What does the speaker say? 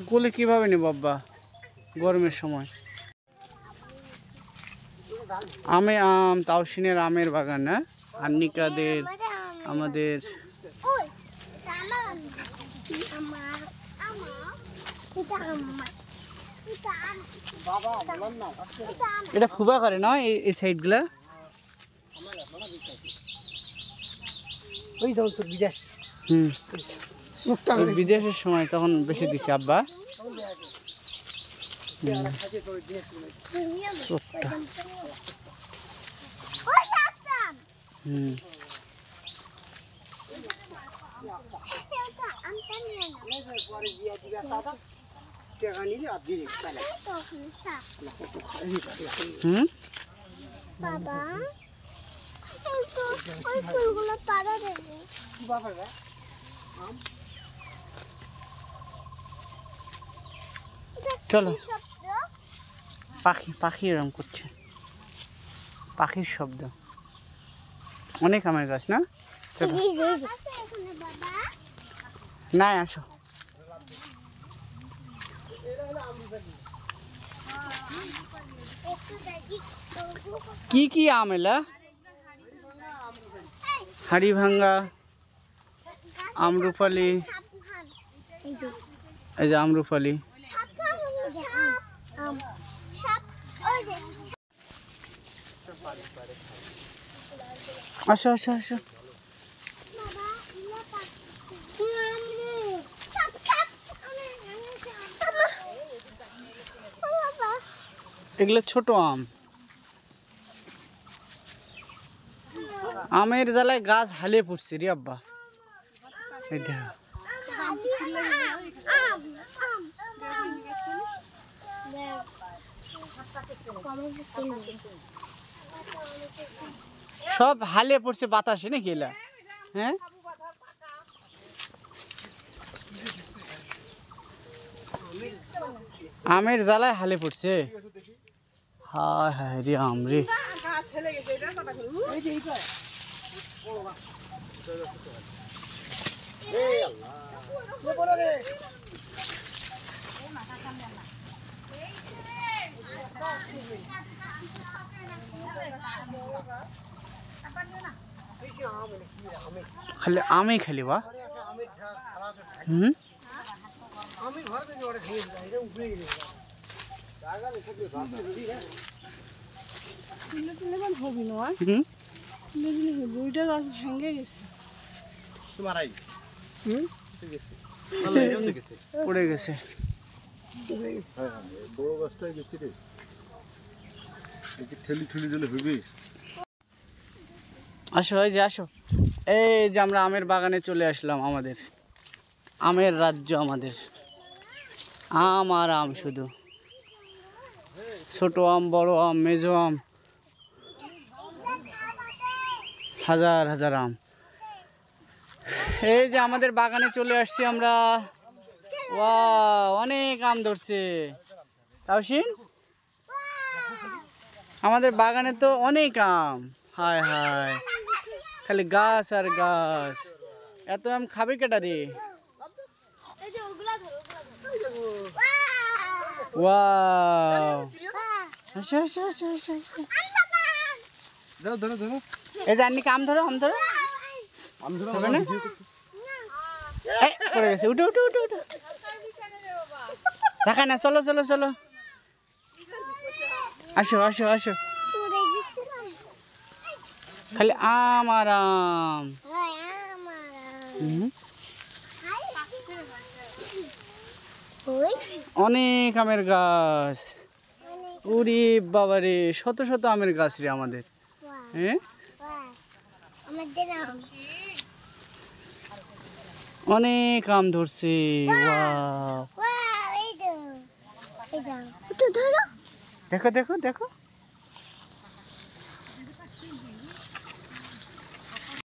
কোলে কিভাবে নেব বাবা গরমের সময়? আম তাওসিনের আমের বাগান না আন্নিকাদের আমাদের এটা ফুবা করে না এই সাইড গুলা বিদেশের সময় তখন বেশি দিছে আব্বা বাবা ওই ফুলগুলো পাড়া দেবে চলো পাখি পাখি এরকম করছে পাখির শব্দ অনেক আমের গাছ না চলো না আসো কি কি আম এলা হাড়ি ভাঙ্গা আমরুপালি এই যে আমরুপালি আসো আসো আসো এগুলো ছোট আম আমের জ্বালায় গাছ হালিয়ে পড়ছে রে আব্বা এটা সব হালিয়ে পড়ছে বাতাসে নাকি এলা হ্যাঁ আমের জ্বালায় হালে পড়ছে হায় হায় রে আম রে খালি আমই খালি বা পড়ে গেছে আসো এই যে আসো এই যে আমরা আমের বাগানে চলে আসলাম আমাদের আমের রাজ্য আমাদের আম আর আম শুধু ছোট আম বড় আম মেজো আম হাজার হাজার আম এই যে আমাদের বাগানে চলে আসছি আমরা ওয়াও অনেক আম ধরছে তাওসিন আমাদের বাগানে তো অনেক আম হায় হায় খালি গাছ আর গাছ এত আম খাবে কেটা রে ওয়াও আচ্ছা আচ্ছা আচ্ছা আচ্ছা ধরো ধরো এই যে আন্নিকে আম ধরো হবে না পড়ে গেছে উঠো উঠো উঠো উঠো দেখা না চলো চলো চলো আসো আসো আসো খালি আম আর আম অনেক আমের গাছ উরি বাবারে শত শত আমের গাছ রে আমাদের হ্যাঁ অনেক আম ধরছে দেখো দেখো দেখো